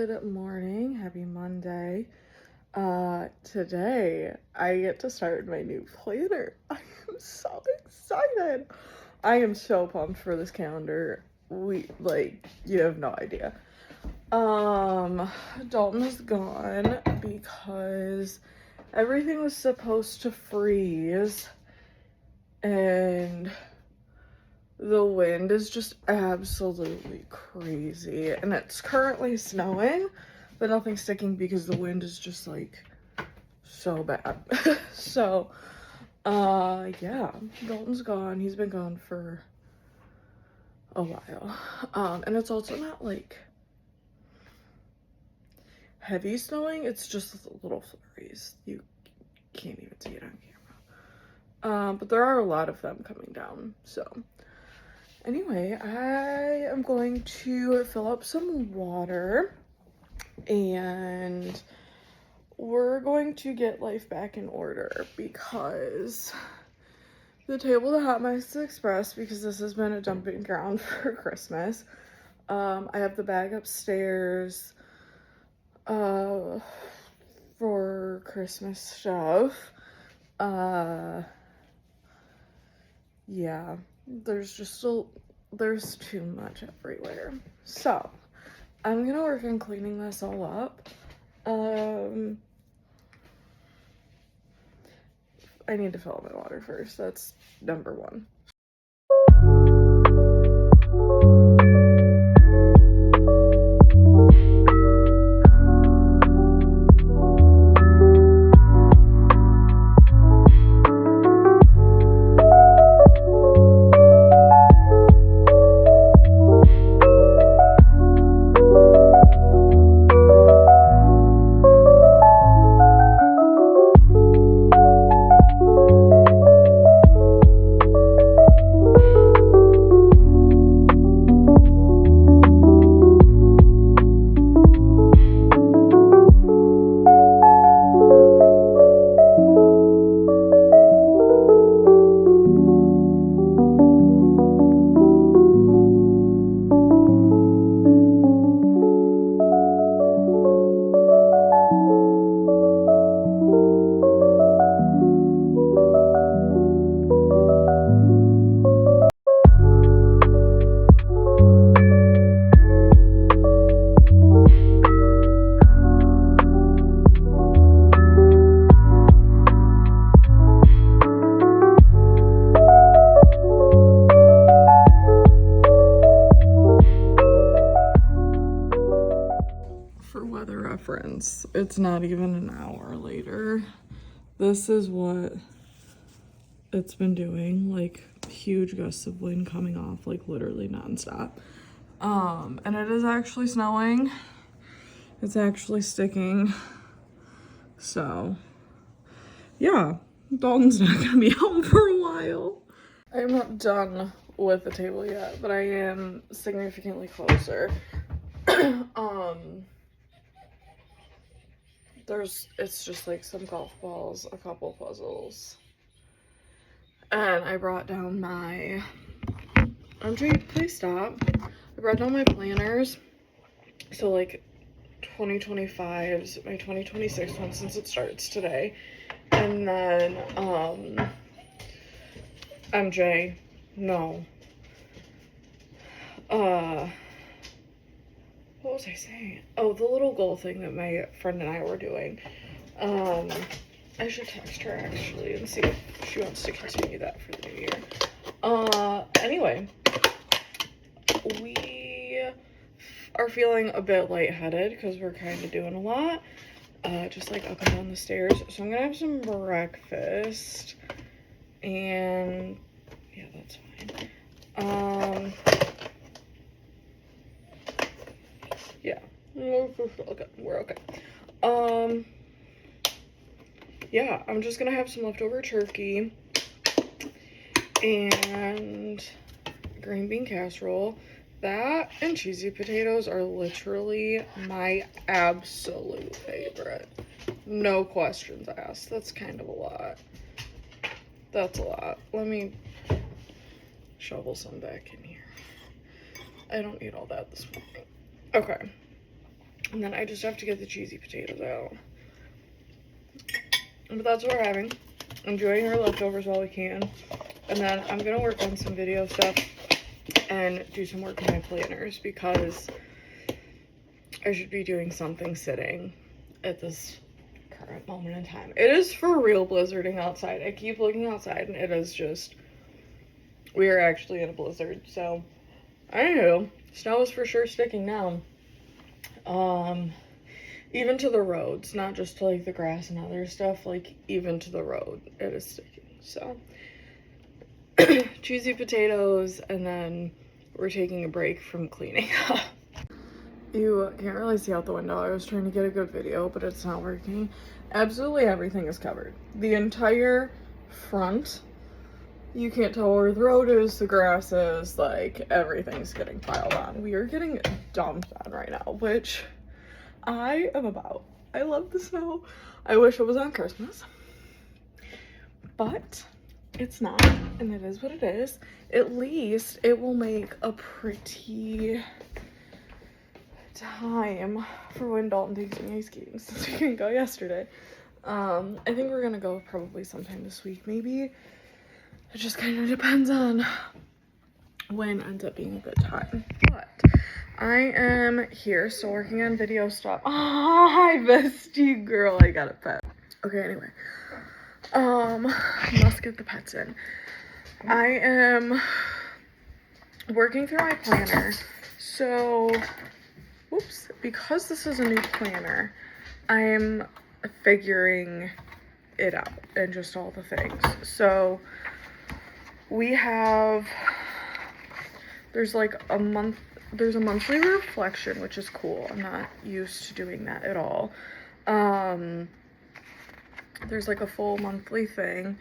Good morning. Happy Monday. Today I get to start my new planner. I am so excited. I am so pumped for this calendar. You have no idea. Dalton is gone because everything was supposed to freeze and the wind is just absolutely crazy, and it's currently snowing, but nothing's sticking because the wind is just like so bad. So, yeah, Dalton's gone. He's been gone for a while. And it's also not like heavy snowing, it's just little flurries. You can't even see it on camera. But there are a lot of them coming down, so. Anyway, I am going to fill up some water and we're going to get life back in order because the table to Hot Mess Express, because this has been a dumping ground for Christmas. I have the bag upstairs for Christmas stuff. Yeah. There's too much everywhere. So, I'm gonna work on cleaning this all up. I need to fill up my water first. That's number one. For weather reference, it's not even an hour later. This is what it's been doing, like huge gusts of wind coming off, like literally nonstop. And it is actually snowing. It's actually sticking. So, yeah, Dalton's not gonna be home for a while. I'm not done with the table yet, but I am significantly closer. It's just like some golf balls, a couple puzzles. And I brought down my, MJ, please stop. I brought down my planners. So like 2025's, my 2026 one since it starts today. And then, MJ, no. What was I saying? Oh, the little goal thing that my friend and I were doing. I should text her actually and see if she wants to continue that for the new year. Anyway, we are feeling a bit lightheaded because we're kind of doing a lot, just like up and down the stairs. So I'm gonna have some breakfast, and yeah, that's fine. Yeah, we're okay. Yeah, I'm just gonna have some leftover turkey and green bean casserole. That and cheesy potatoes are literally my absolute favorite. No questions asked. That's kind of a lot. That's a lot. Let me shovel some back in here. I don't need all that this morning. Okay. And then I just have to get the cheesy potatoes out. But that's what we're having. Enjoying our leftovers while we can. And then I'm gonna work on some video stuff and do some work on my planners because I should be doing something sitting at this current moment in time. It is for real blizzarding outside. I keep looking outside and it is just, we are actually in a blizzard. So I don't know, snow is for sure sticking now. Even to the roads, not just to like the grass and other stuff, like even to the road, it is sticking. So cheesy potatoes, and then we're taking a break from cleaning up. You can't really see out the window. I was trying to get a good video, but it's not working. Absolutely everything is covered. The entire front. You can't tell where the road is, the grass is, like everything's getting piled on. We are getting dumped on right now, which I am about. I love the snow. I wish it was on Christmas, but it's not, and it is what it is. At least it will make a pretty time for when Dalton takes me ice skating, since we couldn't go yesterday. I think we're gonna go probably sometime this week, maybe. It just kind of depends on when ends up being a good time. But I am here still working on video stuff. Oh, hi bestie girl, I got a pet. Okay, anyway. Must get the pets in. I am working through my planner. So, whoops, because this is a new planner, I'm figuring it out and just all the things. So we have, there's a monthly reflection, which is cool. I'm not used to doing that at all. There's like a full monthly thing,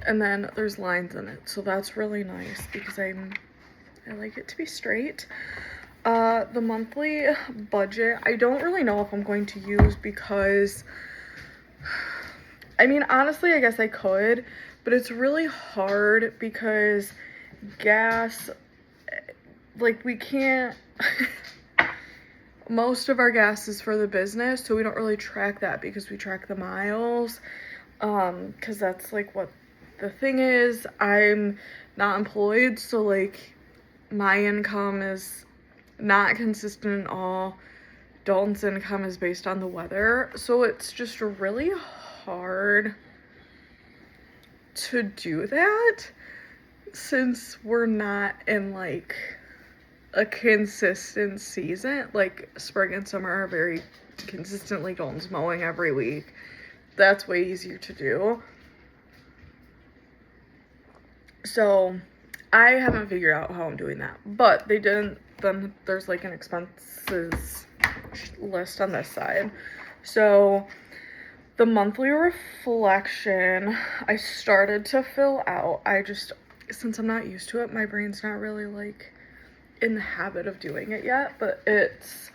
and then there's lines in it. So that's really nice because I like it to be straight. The monthly budget, I don't really know if I'm going to use because, I mean, honestly, I guess I could, but it's really hard because gas, like we can't, most of our gas is for the business, so we don't really track that because we track the miles, because that's like what the thing is. I'm not employed, so like my income is not consistent at all. Dalton's income is based on the weather, so it's just really hard to do that since we're not in like a consistent season. Like spring and summer are very consistently, Dalton's mowing every week. That's way easier to do. So I haven't figured out how I'm doing that, but they didn't. Then there's like an expenses list on this side. So the monthly reflection, I started to fill out. Since I'm not used to it, my brain's not really like in the habit of doing it yet, but it's,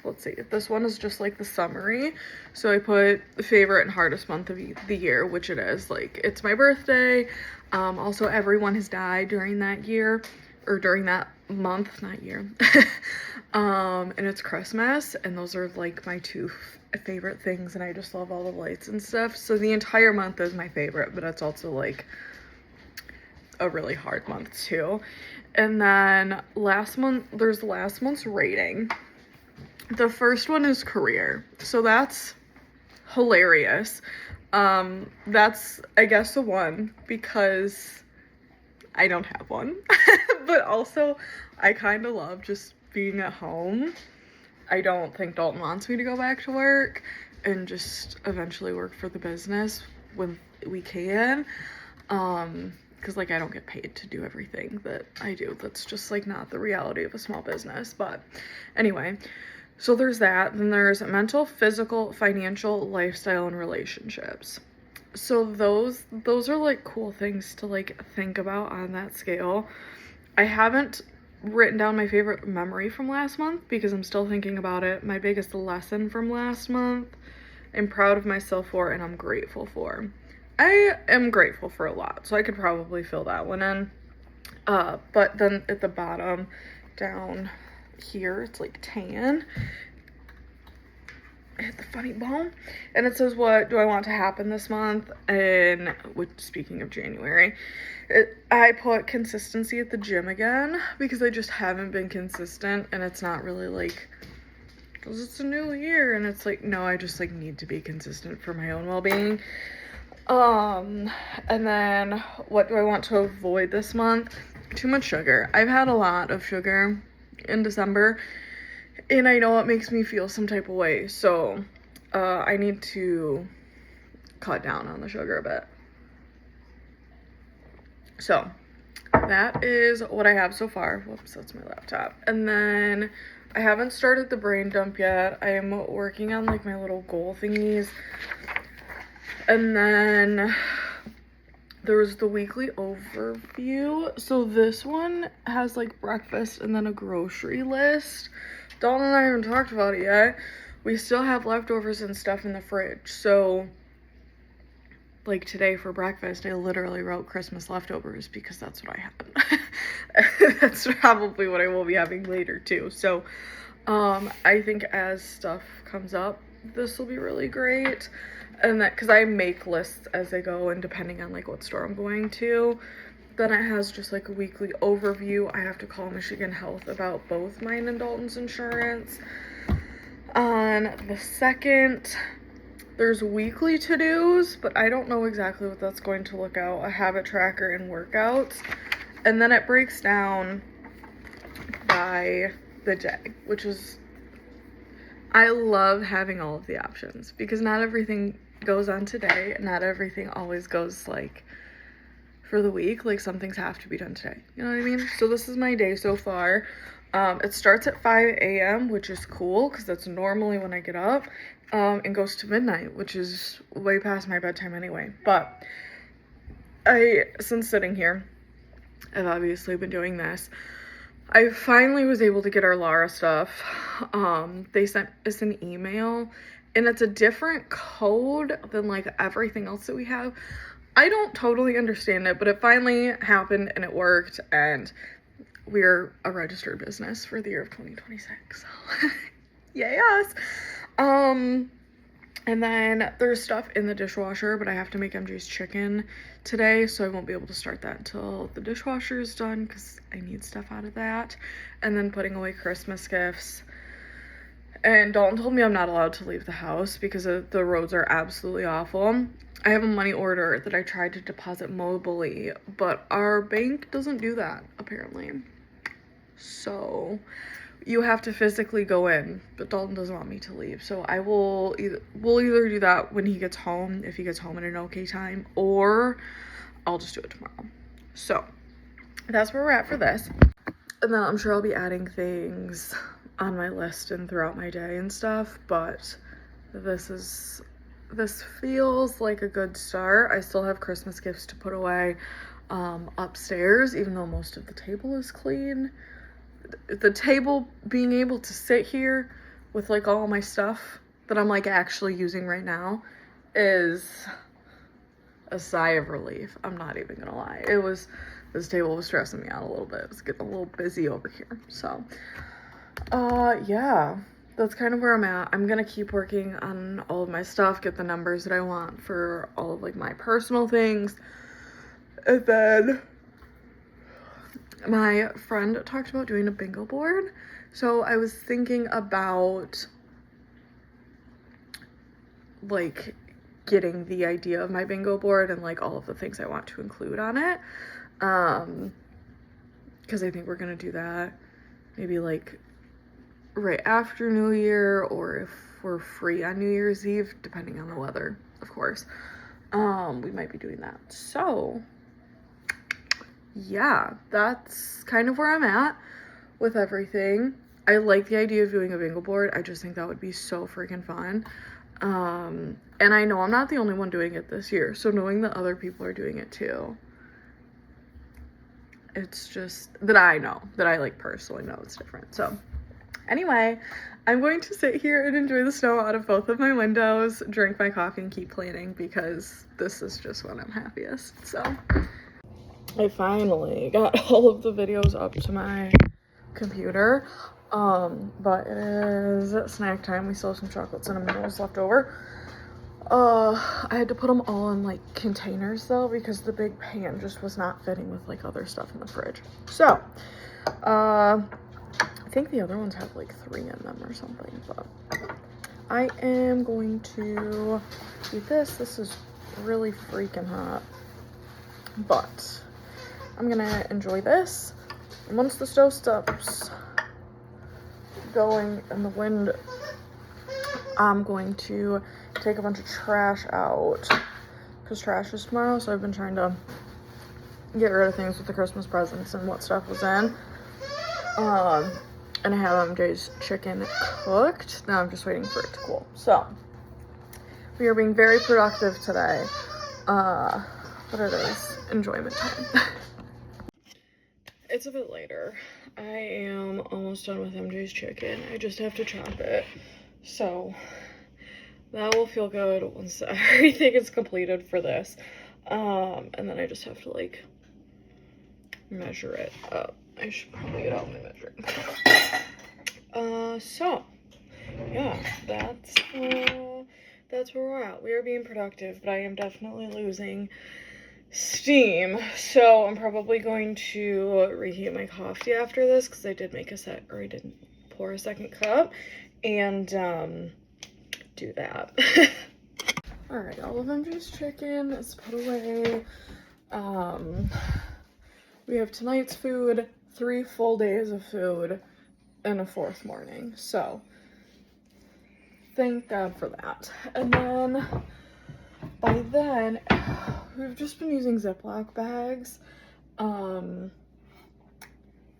let's see, this one is just like the summary. So I put the favorite and hardest month of the year, which it is. Like, it's my birthday. Also, everyone has died during that year, or during that month, not year. And it's Christmas, and those are like my two favorite things, and I just love all the lights and stuff. So the entire month is my favorite, but it's also like a really hard month too. And then last month's rating. The first one is career, so that's hilarious. That's, I guess, the one because I don't have one. But also I kind of love just being at home. I don't think Dalton wants me to go back to work and just eventually work for the business when we can. Because like I don't get paid to do everything that I do. That's just like not the reality of a small business. But anyway, so there's that. Then there's mental, physical, financial, lifestyle, and relationships. So those are like cool things to like think about on that scale. I haven't written down my favorite memory from last month because I'm still thinking about it. My biggest lesson from last month, I'm proud of myself for, and I'm grateful for. I am grateful for a lot, so I could probably fill that one in. But then at the bottom down here, it's like tan. hit the funny bone, and it says, what do I want to happen this month? And speaking of January, I put consistency at the gym again, because I just haven't been consistent, and it's not really like, because it's a new year, and it's like, no, I just like need to be consistent for my own well-being. And then what do I want to avoid this month? Too much sugar. I've had a lot of sugar in December, and I know it makes me feel some type of way, so I need to cut down on the sugar a bit. So that is what I have so far. Whoops, that's my laptop. And then I haven't started the brain dump yet. I am working on like my little goal thingies. And then there was the weekly overview. So this one has like breakfast and then a grocery list. Dalton and I haven't talked about it yet. We still have leftovers and stuff in the fridge. So like today for breakfast, I literally wrote Christmas leftovers because that's what I had. That's probably what I will be having later too. So I think as stuff comes up, this will be really great. And that, because I make lists as I go, and depending on like what store I'm going to, then it has just like a weekly overview. I have to call Michigan Health about both mine and Dalton's insurance. On the 2nd, there's weekly to-dos, but I don't know exactly what that's going to look out. A habit tracker and workouts. And then it breaks down by the day, which is, I love having all of the options, because not everything goes on today. Not everything always goes like for the week. Like some things have to be done today. You know what I mean? So this is my day so far. It starts at 5 a.m., which is cool because that's normally when I get up, and goes to midnight, which is way past my bedtime anyway. But since sitting here, I've obviously been doing this. I finally was able to get our Lara stuff. They sent us an email, and it's a different code than like everything else that we have. I don't totally understand it, but it finally happened and it worked, and we're a registered business for the year of 2026. So yay us. And then there's stuff in the dishwasher, but I have to make MJ's chicken today, so I won't be able to start that until the dishwasher is done, because I need stuff out of that. And then putting away Christmas gifts. And Dalton told me I'm not allowed to leave the house because the roads are absolutely awful. I have a money order that I tried to deposit mobily, but our bank doesn't do that, apparently. So you have to physically go in, but Dalton doesn't want me to leave. So we'll either do that when he gets home, if he gets home at an okay time, or I'll just do it tomorrow. So that's where we're at for this. And then I'm sure I'll be adding things on my list and throughout my day and stuff, but this feels like a good start. I still have Christmas gifts to put away upstairs, even though most of the table is clean. The table, being able to sit here with like all my stuff that I'm like actually using right now, is a sigh of relief. I'm not even gonna lie. This table was stressing me out a little bit. It was getting a little busy over here. So yeah, that's kind of where I'm at. I'm gonna keep working on all of my stuff, get the numbers that I want for all of like my personal things. And then my friend talked about doing a bingo board. So I was thinking about like getting the idea of my bingo board and like all of the things I want to include on it. Because I think we're gonna do that maybe like right after New Year, or if we're free on New Year's Eve, depending on the weather, of course. We might be doing that. So yeah, that's kind of where I'm at with everything. I like the idea of doing a bingo board. I just think that would be so freaking fun. And I know I'm not the only one doing it this year, so knowing that other people are doing it too, it's just that I know, that I like personally know it's different. So anyway, I'm going to sit here and enjoy the snow out of both of my windows, drink my coffee, and keep planning, because this is just when I'm happiest. So I finally got all of the videos up to my computer. But it is snack time. We still have some chocolate cinnamon rolls left over. I had to put them all in like containers though, because the big pan just was not fitting with like other stuff in the fridge. So, I think the other ones have like 3 in them or something, but I am going to eat this. This is really freaking hot, but I'm gonna enjoy this. And once the stove stops going and the wind, I'm going to take a bunch of trash out because trash is tomorrow. So I've been trying to get rid of things with the Christmas presents and what stuff was in. And I have MJ's chicken cooked. Now I'm just waiting for it to cool. So we are being very productive today. But it is enjoyment time. It's a bit later. I am almost done with MJ's chicken. I just have to chop it. So that will feel good once everything is completed for this. And then I just have to like measure it up. I should probably get out my measuring cup. So yeah, that's where we're at. We are being productive, but I am definitely losing steam. So I'm probably going to reheat my coffee after this because I did make I didn't pour a second cup, and do that. All right, all of MJ's chicken is put away. We have tonight's food, 3 full days of food, and a 4th morning. So thank God for that. And then by then, we've just been using Ziploc bags.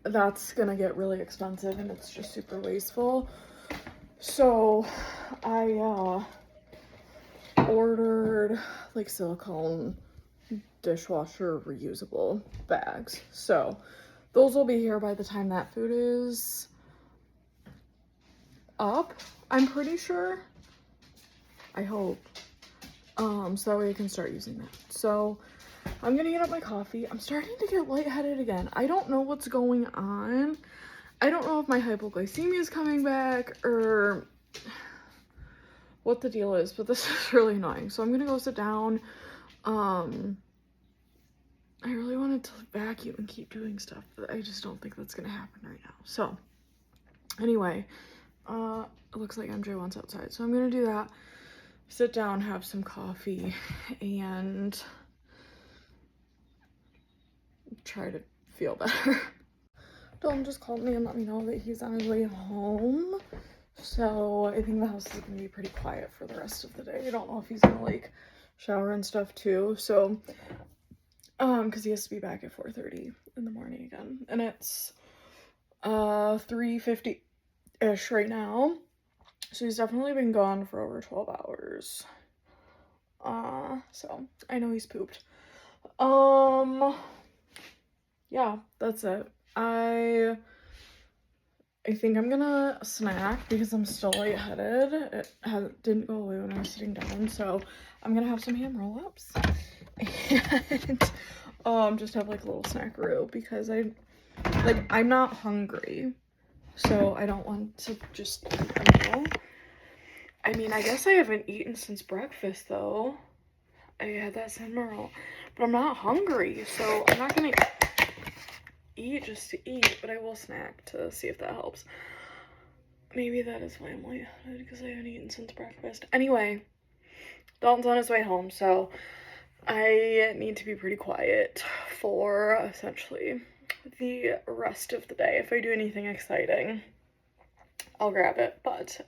That's gonna get really expensive and it's just super wasteful. So I ordered like silicone dishwasher reusable bags. So those will be here by the time that food is up, I'm pretty sure. I hope. So that way I can start using that. So I'm gonna get up my coffee. I'm starting to get lightheaded again. I don't know what's going on. I don't know if my hypoglycemia is coming back or what the deal is, but this is really annoying. So I'm gonna go sit down. I really wanted to vacuum and keep doing stuff, but I just don't think that's gonna happen right now. So anyway, it looks like MJ wants outside, so I'm gonna do that. Sit down, have some coffee, and try to feel better. Dalton just called me and let me know that he's on his way home. So I think the house is gonna be pretty quiet for the rest of the day. I don't know if he's gonna like shower and stuff too. So, because he has to be back at 4:30 in the morning again, and it's 3:50-ish right now. So he's definitely been gone for over 12 hours. So I know he's pooped. Yeah, that's it. I think I'm gonna snack because I'm still lightheaded. It didn't go away when I was sitting down, so I'm gonna have some ham roll-ups and just have like a little snackaroo because I'm not hungry, so I don't want to just eat a meal. I mean, I guess I haven't eaten since breakfast though. I had that cinnamon roll, but I'm not hungry, so I'm not gonna eat just to eat, but I will snack to see if that helps. Maybe that is why I'm lightheaded, because I haven't eaten since breakfast. Anyway, Dalton's on his way home, so I need to be pretty quiet for essentially the rest of the day. If I do anything exciting, I'll grab it, but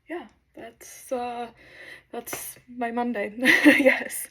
yeah, that's my Monday. Yes.